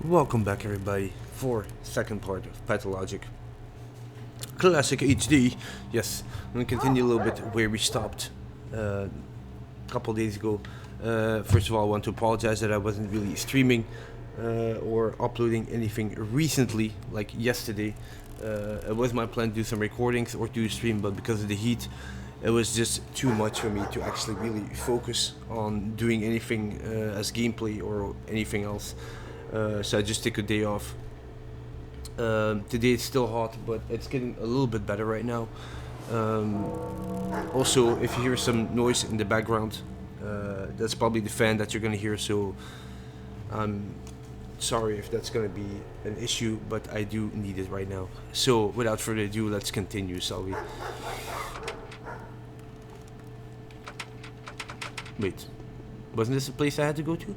Welcome back everybody for second part of Pathologic Classic HD. Yes, I'm gonna continue a little bit where we stopped a couple days ago. First of all, I want to apologize that I wasn't really streaming or uploading anything recently, like yesterday. It was my plan to do some recordings or to stream, but because of the heat, it was just too much for me to actually really focus on doing anything as gameplay or anything else. So I just took a day off. Today it's still hot, but it's getting a little bit better right now. Also, if you hear some noise in the background, that's probably the fan that you're gonna hear, so I'm sorry if that's gonna be an issue, but I do need it right now. So without further ado, let's continue, shall we? Wait, wasn't this the place I had to go to?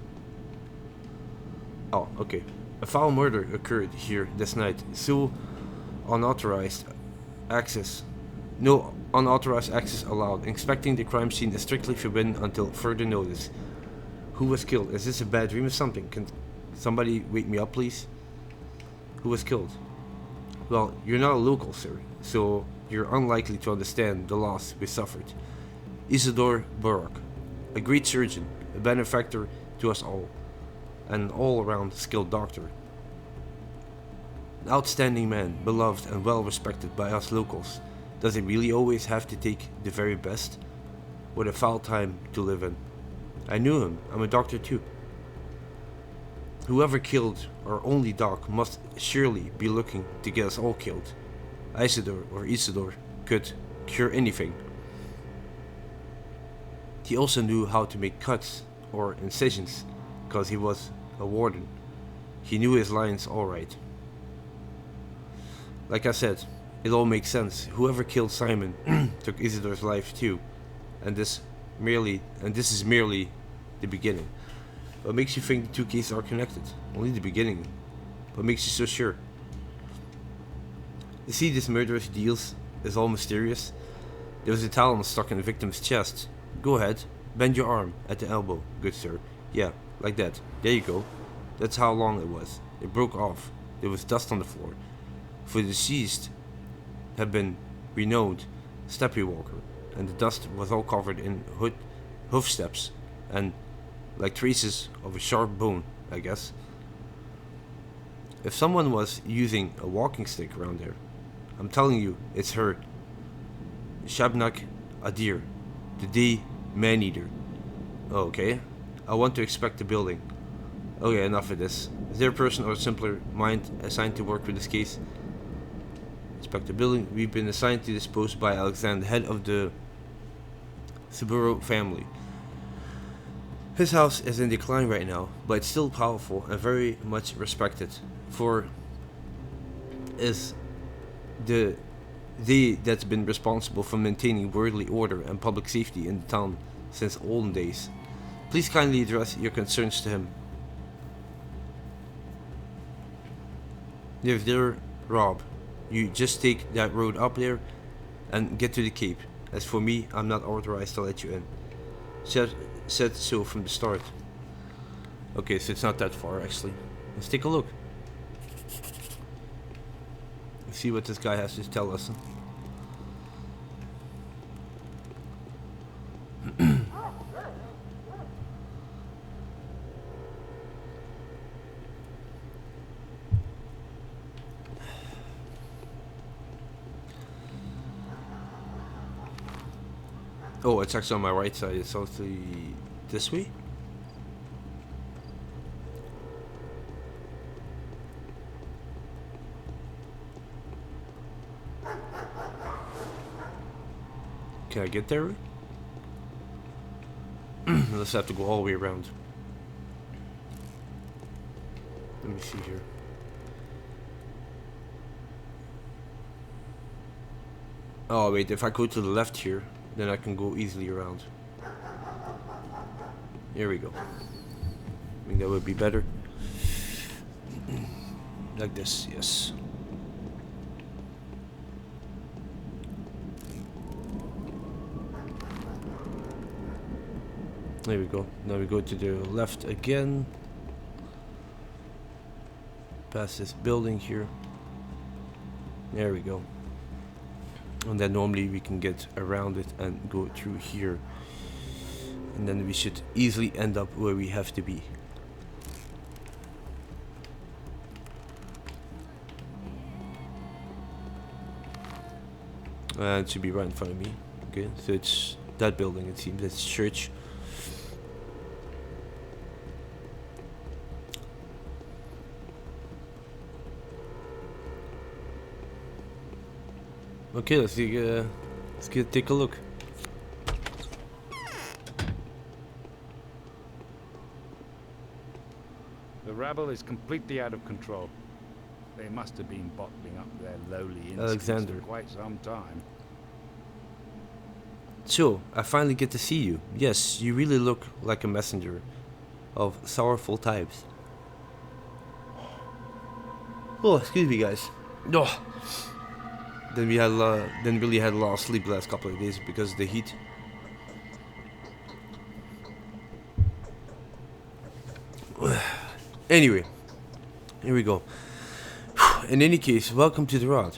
Oh, okay. A foul murder occurred here this night. So, unauthorized access. No unauthorized access allowed. Inspecting the crime scene is strictly forbidden until further notice. Who was killed? Is this a bad dream or something? Can somebody wake me up, please? Who was killed? Well, you're not a local, sir, so you're unlikely to understand the loss we suffered. Isidore Burrock, a great surgeon, a benefactor to us all, an all-around skilled doctor. An outstanding man, beloved and well-respected by us locals. Does he really always have to take the very best? What a foul time to live in. I knew him. I'm a doctor too. Whoever killed our only doc must surely be looking to get us all killed. Isidore could cure anything. He also knew how to make cuts or incisions, because he was a warden. He knew his lines alright. Like I said, it all makes sense. Whoever killed Simon took Isidore's life too. And this is merely the beginning. What makes you think the two cases are connected? Only the beginning. What makes you so sure? You see, this murderous deals is all mysterious. There was a talon stuck in the victim's chest. Go ahead, bend your arm at the elbow, good sir. Yeah, like that. There you go. That's how long it was. It broke off. There was dust on the floor. For the deceased had been renowned steppe walker, and the dust was all covered in hoof steps and like traces of a sharp bone, I guess. If someone was using a walking stick around there, I'm telling you, it's her. Shabnak Adir, the day man-eater. Okay. I want to inspect the building. Okay, enough of this. Is there a person or a simpler mind assigned to work with this case? Inspect the building. We've been assigned to this post by Alexander, head of the Saburo family. His house is in decline right now, but it's still powerful and very much respected. For is the that's been responsible for maintaining worldly order and public safety in the town since olden days. Please kindly address your concerns to him. There, Rob. You just take that road up there and get to the Cape. As for me, I'm not authorized to let you in. Said so from the start. Okay, so it's not that far actually. Let's take a look. Let's see what this guy has to tell us. Oh, it's actually on my right side. It's actually this way? Can I get there? Let's have to go all the way around. Let me see here. Oh wait, if I go to the left here, then I can go easily around. Here we go. I think that would be better. Like this, yes. There we go. Now we go to the left again. Past this building here. There we go. And then normally we can get around it and go through here. And then we should easily end up where we have to be. It should be right in front of me. Okay, so it's that building, it seems. That's church. Okay, let's take a look. The rabble is completely out of control. They must have been bottling up their lowly instincts Alexander. for quite some time. So, I finally get to see you. Yes, you really look like a messenger of sorrowful types. Oh, excuse me, guys. Oh. Then we had then really had a lot of sleep the last couple of days because of the heat. Anyway, here we go. In any case, welcome to the Rod.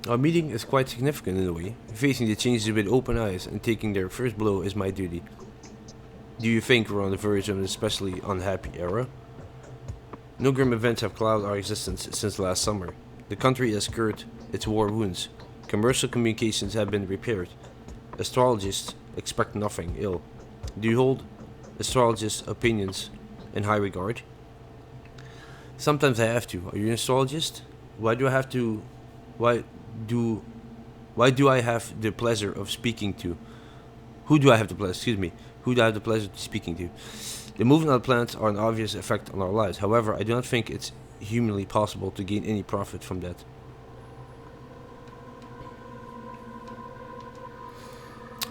Our meeting is quite significant in a way. Facing the changes with open eyes and taking their first blow is my duty. Do you think we're on the verge of an especially unhappy era? No grim events have clouded our existence since last summer. The country has cured its war wounds. Commercial communications have been repaired. Astrologists expect nothing ill. Do you hold astrologists' opinions in high regard? Sometimes I have to. Are you an astrologist? Why do I have to? Why do I have the pleasure of speaking to? Who do I have the pleasure? Excuse me. Who do I have the pleasure of speaking to? The movement of the planets are an obvious effect on our lives. However, I do not think it's humanly possible to gain any profit from that.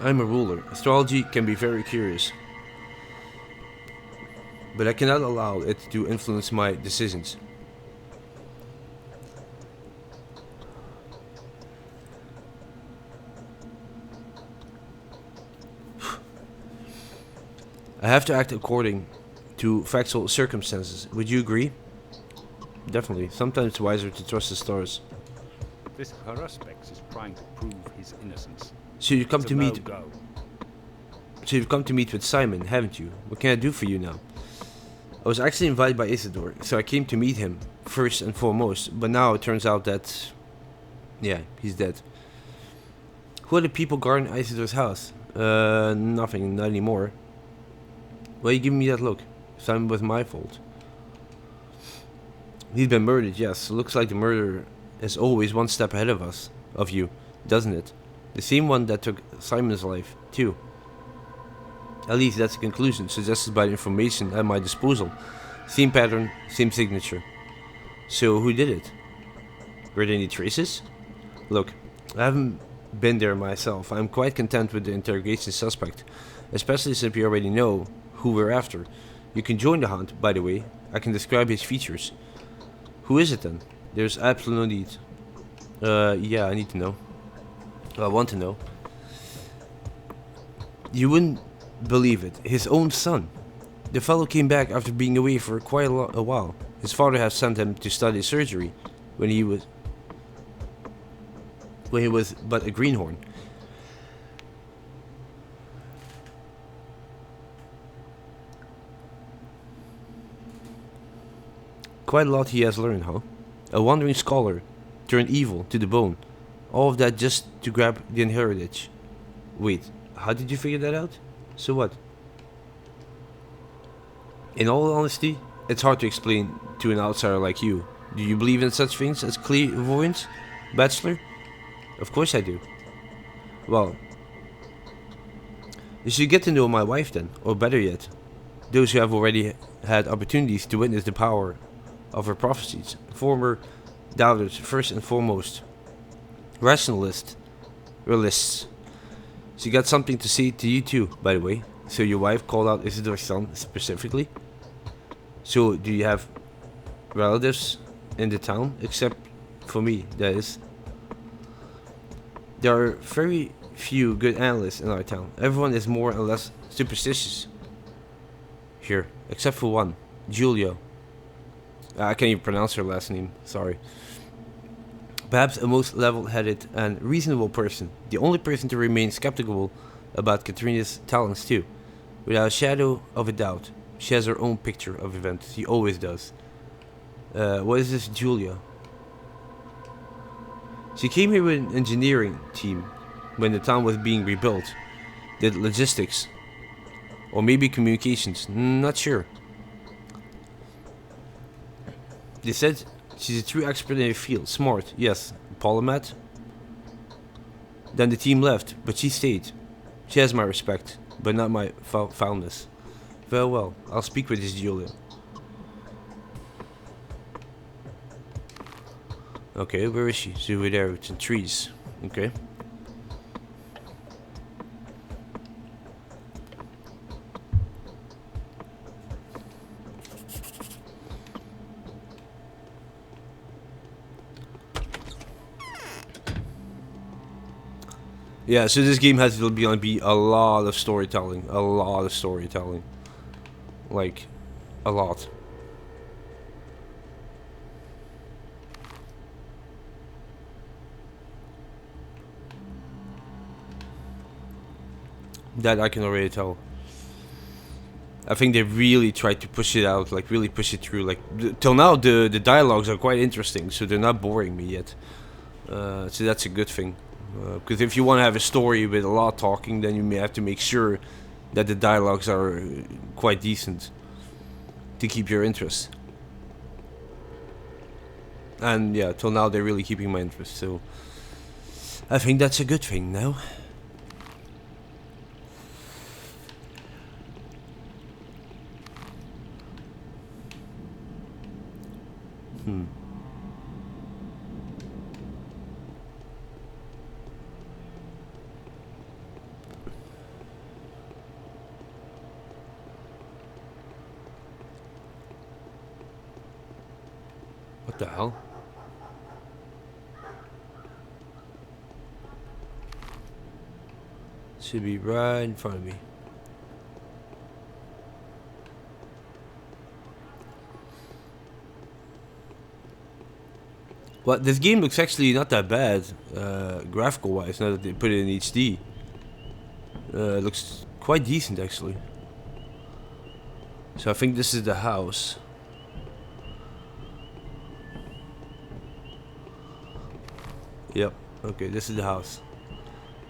I'm a ruler. Astrology can be very curious, but I cannot allow it to influence my decisions. I have to act according to factual circumstances. Would you agree? Definitely. Sometimes it's wiser to trust the stars. This Haruspex is trying to prove his innocence. So you've come It's to a meet. no-go. So you've come to meet with Simon, haven't you? What can I do for you now? I was actually invited by Isidore, so I came to meet him first and foremost. But now it turns out that, yeah, he's dead. Who are the people guarding Isidore's house? Nothing, not anymore. Why are you giving me that look? Simon was my fault. He's been murdered, yes. Looks like the murderer is always one step ahead of you, doesn't it? The same one that took Simon's life, too. At least that's the conclusion suggested by the information at my disposal. Same pattern, same signature. So who did it? Were there any traces? Look, I haven't been there myself. I'm quite content with the interrogation suspect, especially since we already know who we're after. You can join the hunt, by the way. I can describe his features. Who is it then? There's absolutely no need. Yeah, I need to know. I want to know. You wouldn't believe it. His own son. The fellow came back after being away for quite a while. His father had sent him to study surgery when he was but a greenhorn. Quite a lot he has learned, huh? A wandering scholar, turned evil to the bone. All of that just to grab the inheritance. Wait, how did you figure that out? So what? In all honesty, it's hard to explain to an outsider like you. Do you believe in such things as clairvoyance, Bachelor? Of course I do. Well, you should get to know my wife then, or better yet, those who have already had opportunities to witness the power of her prophecies. Former doubters, first and foremost. Rationalists. Realists. She got something to say to you too, by the way. So your wife called out Isidore's son specifically? So do you have relatives in the town? Except for me, that is. There are very few good analysts in our town. Everyone is more or less superstitious. here, except for one, Julia. I can't even pronounce her last name, sorry. Perhaps a most level-headed and reasonable person, the only person to remain skeptical about Katrina's talents too. Without a shadow of a doubt, she has her own picture of events, she always does. What is this Julia? She came here with an engineering team when the town was being rebuilt. Did logistics. Or maybe communications, not sure. They said she's a true expert in her field, smart, yes, polymath. Then the team left, but she stayed. She has my respect, but not my foulness. Very well, I'll speak with this Julia. Okay, where is she? She's over there with some trees. Okay. Yeah, so this game has to be a lot of storytelling. A lot of storytelling. Like, a lot. That I can already tell. I think they really tried to push it out, like really push it through. Like till now, the dialogues are quite interesting, so they're not boring me yet. So that's a good thing. Because if you want to have a story with a lot of talking, then you may have to make sure that the dialogues are quite decent to keep your interest. And yeah, till now they're really keeping my interest, so I think that's a good thing now. What the hell? Should be right in front of me. Well, this game looks actually not that bad, graphical wise, now that they put it in HD. It looks quite decent actually. So I think this is the house. Yep, okay, this is the house.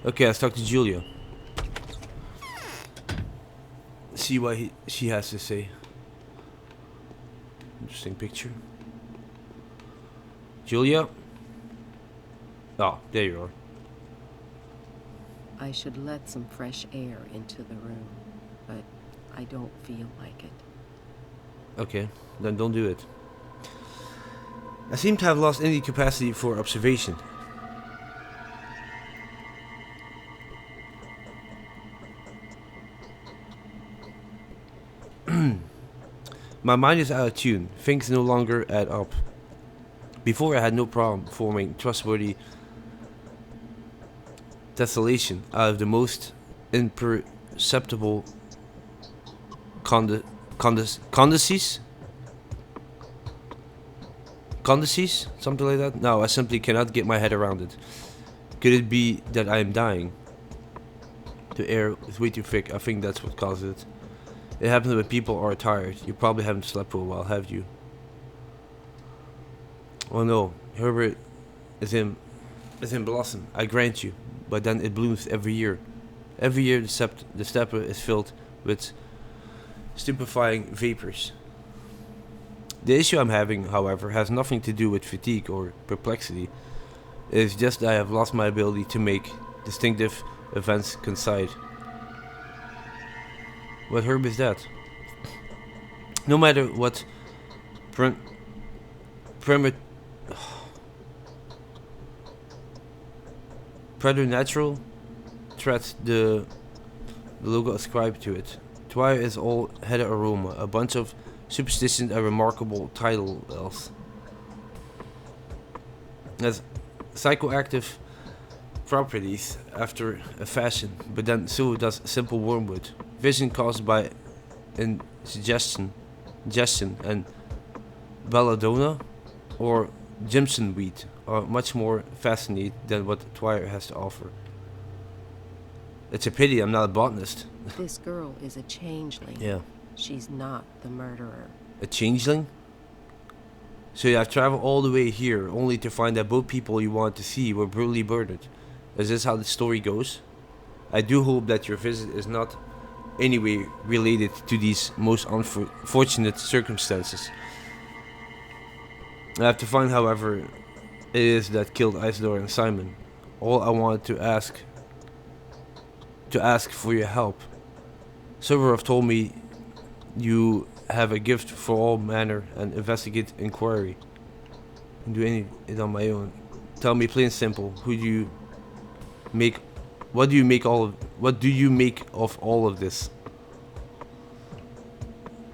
Okay, let's talk to Julia. See what she has to say. Interesting picture. Julia? Oh, there you are. I should let some fresh air into the room, but I don't feel like it. Okay, then don't do it. I seem to have lost any capacity for observation. My mind is out of tune. Things no longer add up. Before I had no problem forming trustworthy tessellation out of the most imperceptible condices? Condices? Something like that? No, I simply cannot get my head around it. Could it be that I am dying? The air is way too thick. I think that's what causes it. It happens when people are tired. You probably haven't slept for a while, have you? Oh no, Herbert is in blossom, I grant you, but then it blooms every year. Every year the steppe is filled with stupefying vapors. The issue I'm having, however, has nothing to do with fatigue or perplexity. It is just that I have lost my ability to make distinctive events coincide. What herb is that? No matter what preternatural threat the logo ascribed to it. Twire is all head aroma, a bunch of superstition and remarkable title else. Has psychoactive properties after a fashion, but then so does simple wormwood. Vision caused by suggestion and belladonna or Jimson wheat are much more fascinating than what Twilight has to offer. It's a pity I'm not a botanist. This girl is a changeling. Yeah. She's not the murderer. A changeling? So you have traveled all the way here only to find that both people you wanted to see were brutally murdered. Is this how the story goes? I do hope that your visit is not anyway related to these most unfortunate circumstances. I have to find, however, it is that killed Isidore and Simon. All I wanted to ask for your help. Several have told me you have a gift for all manner and investigate inquiry. And do any it on my own. Tell me plain and simple, what do you make of all of this?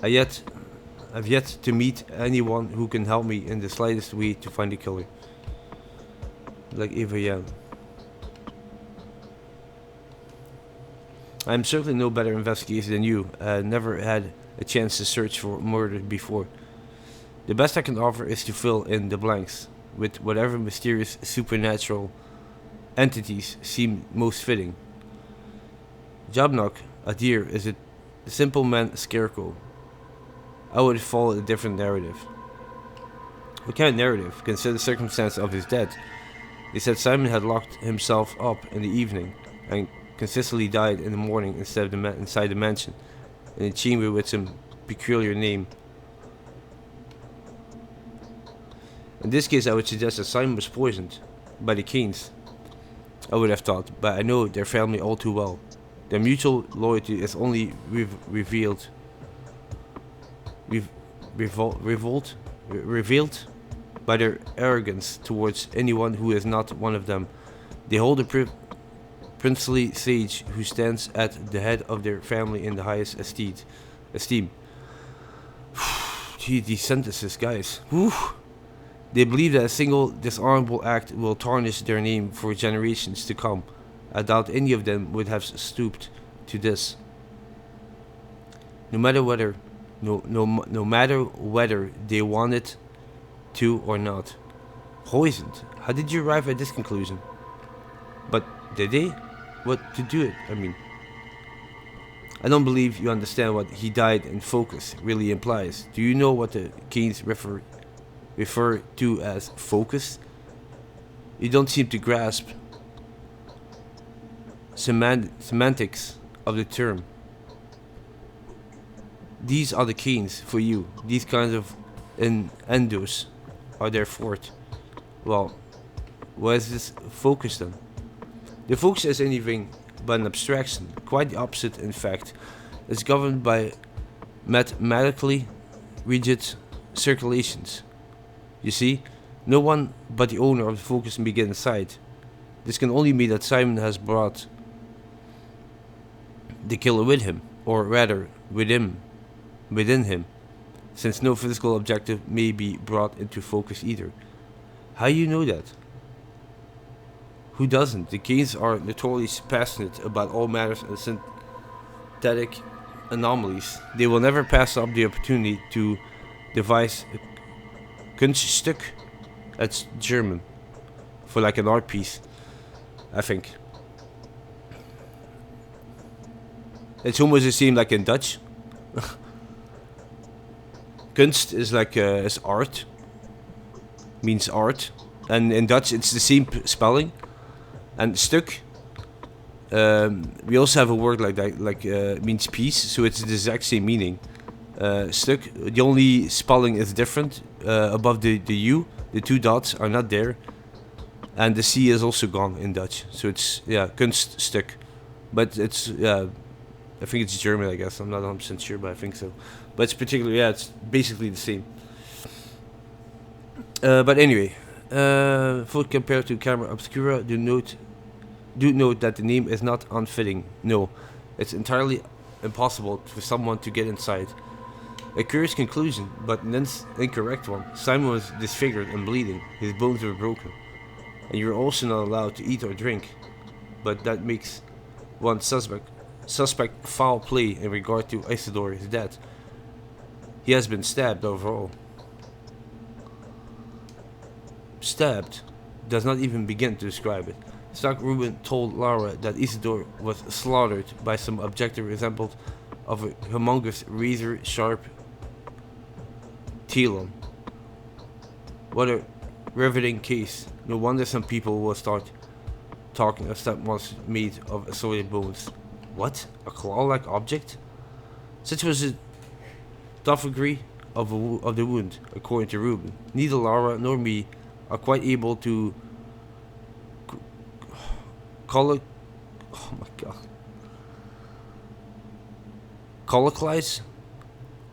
I've yet to meet anyone who can help me in the slightest way to find the killer. Like Eva Young. I'm certainly no better investigator than you. I never had a chance to search for murder before. The best I can offer is to fill in the blanks with whatever mysterious supernatural entities seem most fitting. Jabnock, a deer, is a simple man scarecrow. I would follow a different narrative. What kind of narrative? Consider the circumstance of his death. They said Simon had locked himself up in the evening and consistently died in the morning instead of inside the mansion, in a chamber with some peculiar name. In this case, I would suggest that Simon was poisoned by the Keynes. I would have thought, but I know their family all too well. Their mutual loyalty is only revealed by their arrogance towards anyone who is not one of them. They hold a princely sage who stands at the head of their family in the highest esteem. Gee, these sentences, guys. Whew. They believe that a single dishonorable act will tarnish their name for generations to come. I doubt any of them would have stooped to this. No matter whether they wanted to or not. Poisoned. How did you arrive at this conclusion? But did they? What to do it? I mean, I don't believe you understand what he died in focus really implies. Do you know what the Keynes refer to as focus? You don't seem to grasp semantics of the term. These are the Keynes for you. These kinds of endos are their forte. Well, what is this focus then? The focus is anything but an abstraction. Quite the opposite, in fact. It's governed by mathematically rigid circulations. You see, no one but the owner of the focus can get inside. This can only mean that Simon has brought the killer with him, or rather, within him, since no physical objective may be brought into focus either. How do you know that? Who doesn't? The Keynes are notoriously passionate about all matters and synthetic anomalies. They will never pass up the opportunity to devise a Kunststück. That's German for like an art piece, I think. It's almost the same like in Dutch. Kunst is like is art, means art, and in Dutch it's the same spelling. And stuk, we also have a word like that, like means piece, so it's the exact same meaning. Stuk, the only spelling is different. Above the U, the two dots are not there, and the C is also gone in Dutch. So it's Kunststuk, but it's I think it's German. I guess I'm not 100% sure, but I think so. But it's particularly it's basically the same. But anyway, for compared to Camera Obscura, do note that the name is not unfitting. No, it's entirely impossible for someone to get inside. A curious conclusion, but an incorrect one. Simon was disfigured and bleeding. His bones were broken. And you're also not allowed to eat or drink. But that makes one suspect foul play in regard to Isidore's death. He has been stabbed overall. Stabbed does not even begin to describe it. Stock Ruben told Lara that Isidore was slaughtered by some object resembled of a humongous razor-sharp Telon. What a riveting case. No wonder some people will start talking of step monsters made of assorted bones. What? A claw-like object? Such was the degree of the wound, according to Ruben. Neither Lara nor me are quite able to oh my god. Colloquialize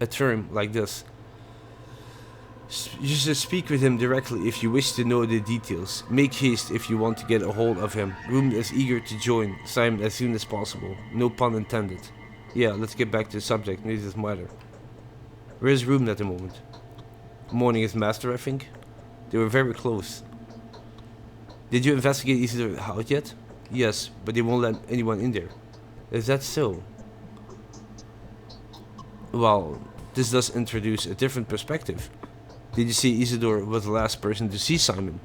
a term like this. You should speak with him directly if you wish to know the details. Make haste if you want to get a hold of him. Ruben is eager to join Simon as soon as possible. No pun intended. Yeah, let's get back to the subject. This is matter. Where is Ruben at the moment? Mourning his master, I think. They were very close. Did you investigate Isidore's house yet? Yes, but they won't let anyone in there. Is that so? Well, this does introduce a different perspective. Did you see Isidore was the last person to see Simon?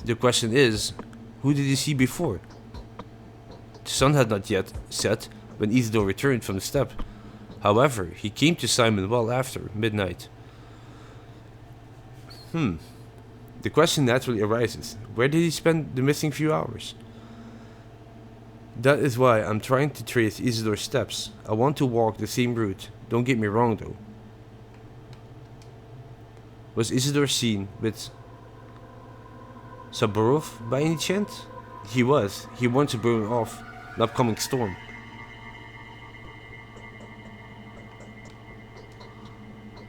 The question is, who did he see before? The sun had not yet set when Isidore returned from the steppe. However, he came to Simon well after midnight. The question naturally arises, where did he spend the missing few hours? That is why I'm trying to trace Isidore's steps. I want to walk the same route. Don't get me wrong though. Was Isidore seen with Saburov by any chance? He was. He warned Saburov off an upcoming storm.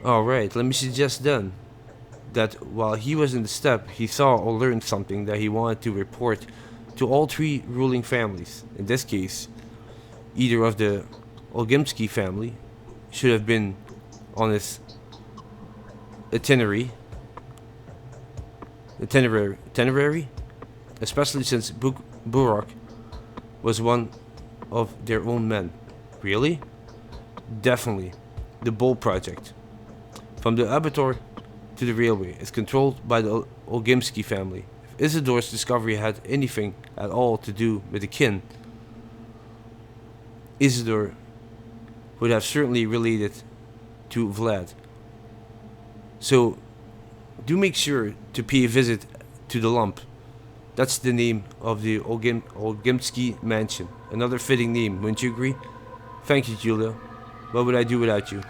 Alright, let me suggest then that while he was in the steppe, he saw or learned something that he wanted to report to all three ruling families. In this case, either of the Olgimsky family should have been on his itinerary, especially since Burak was one of their own men. Really? Definitely. The Bull Project. From the abattoir to the railway is controlled by the Olgimsky family. If Isidore's discovery had anything at all to do with the kin, Isidore would have certainly related to Vlad. So, do make sure to pay a visit to the Lump. That's the name of the Olgimsky mansion. Another fitting name, wouldn't you agree? Thank you, Julia. What would I do without you?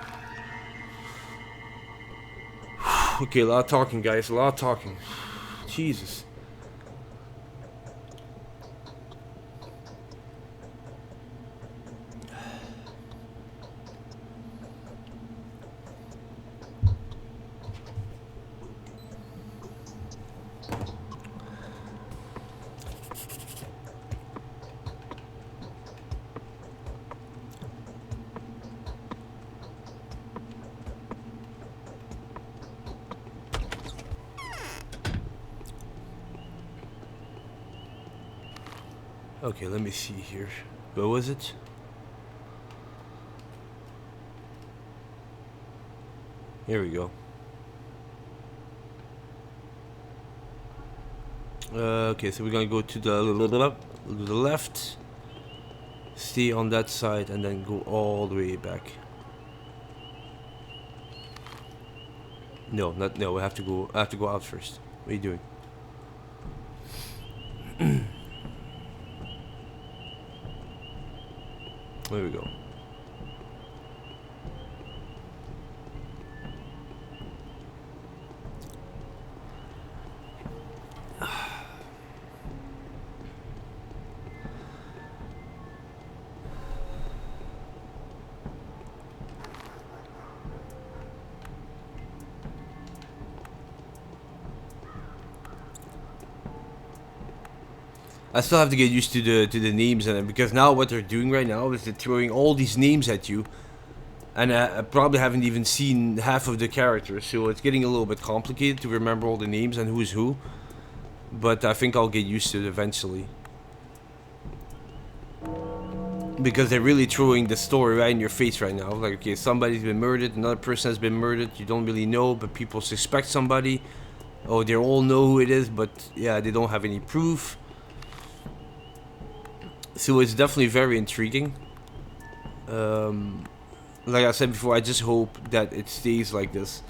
Okay, a lot of talking, guys. A lot of talking. Jesus. Okay, let me see here. What was it? Here we go. Okay, so we're gonna go to the left, stay on that side, and then go all the way back. No, not no. I have to go out first. What are you doing? There we go. I still have to get used to the names, and because now what they're doing right now is they're throwing all these names at you, and I probably haven't even seen half of the characters, so it's getting a little bit complicated to remember all the names and who's who. But I think I'll get used to it eventually. because they're really throwing the story right in your face right now. Like, okay, somebody's been murdered, another person has been murdered, you don't really know, but people suspect somebody. Oh, they all know who it is, but yeah, they don't have any proof. So it's definitely very intriguing. Like I said before, I just hope that it stays like this.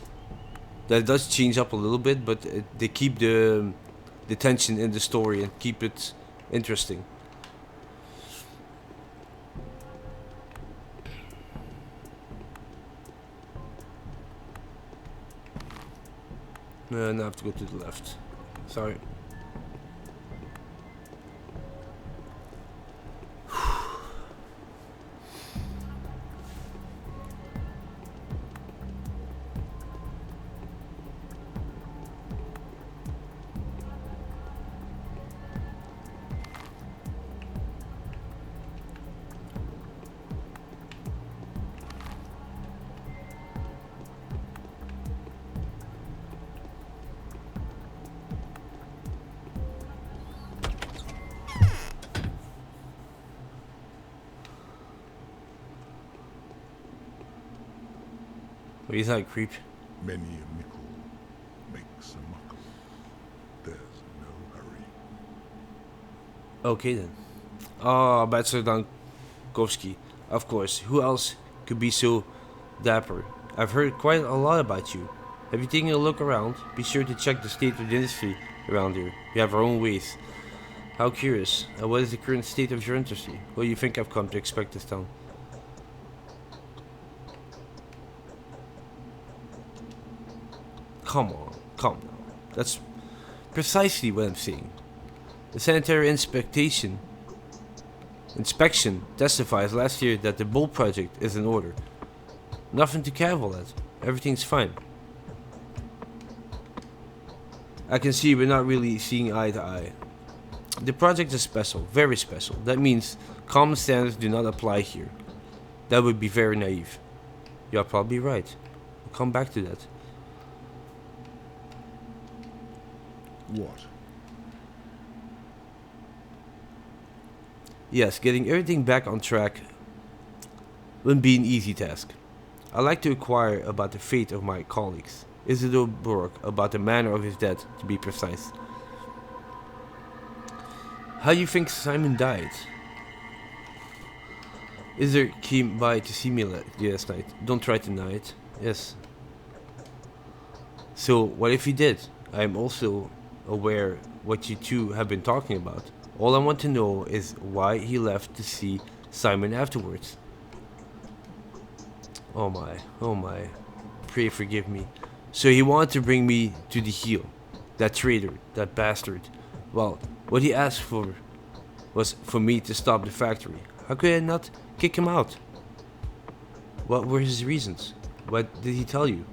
That does change up a little bit, but they keep the tension in the story and keep it interesting. Now I have to go to the left. Sorry. He's not a creep. Many a mickle makes a muckle. There's no hurry. Okay then. Ah, Bachelor Dankowski. Of course. Who else could be so dapper? I've heard quite a lot about you. Have you taken a look around? Be sure to check the state of the industry around here. We have our own ways. How curious. What is the current state of your industry? What do you think I've come to expect this town? Come on, come now. That's precisely what I'm saying. The sanitary inspection testifies last year that the Bull project is in order. Nothing to cavil at. Everything's fine. I can see we're not really seeing eye to eye. The project is special, very special. That means common standards do not apply here. That would be very naive. You're probably right. We'll come back to that. What? Yes, getting everything back on track wouldn't be an easy task. I'd like to inquire about the fate of my colleagues. Isidore Burke, about the manner of his death, to be precise. How do you think Simon died? Isidore came by to see me last night. Don't try to deny it. Yes. So, what if he did? I am also aware what you two have been talking about. All I want to know is why he left to see Simon afterwards. Oh my. Pray forgive me. So he wanted to bring me to the heel. That traitor, that bastard. Well, what he asked for was for me to stop the factory. How could I not kick him out? What were his reasons? What did he tell you?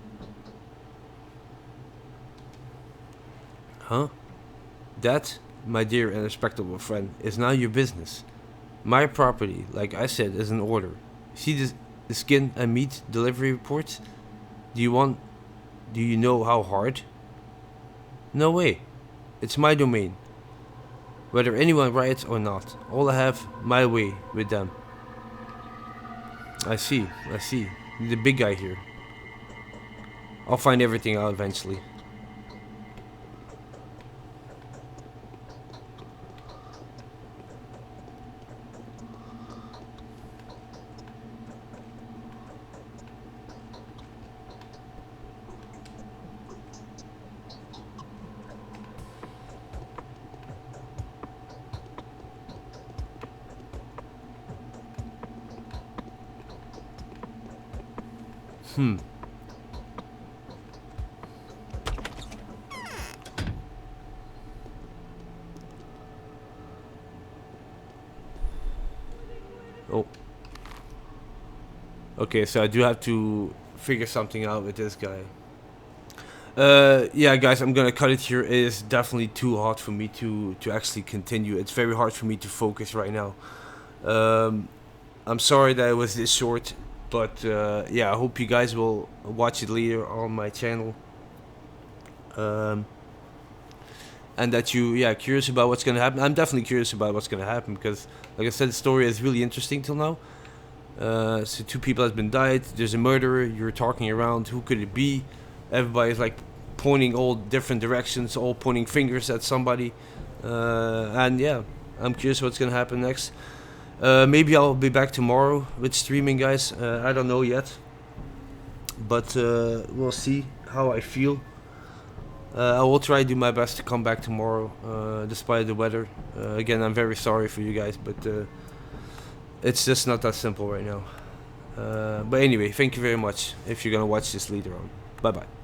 Huh? That, my dear and respectable friend, is not your business. My property, like I said, is in order. See the skin and meat delivery reports? Do you know how hard? No way. It's my domain. Whether anyone riots or not, all I have my way with them. I see. The big guy here. I'll find everything out eventually. Oh. Okay, so I do have to figure something out with this guy. Yeah, guys, I'm gonna cut it here. It is definitely too hot for me to actually continue. It's very hard for me to focus right now. I'm sorry that it was this short, but yeah, I hope you guys will watch it later on my channel. and that you curious about what's gonna happen. I'm definitely curious about what's gonna happen because, like I said, the story is really interesting till now. So 2 people has been died. There's a murderer. You're talking around. Who could it be? Everybody's like pointing all different directions, all pointing fingers at somebody. And yeah, I'm curious what's gonna happen next. Maybe I'll be back tomorrow with streaming, guys. I don't know yet, but we'll see how I feel. I will try to do my best to come back tomorrow, despite the weather. Again, I'm very sorry for you guys, but it's just not that simple right now. But anyway, thank you very much if you're gonna watch this later on. Bye bye.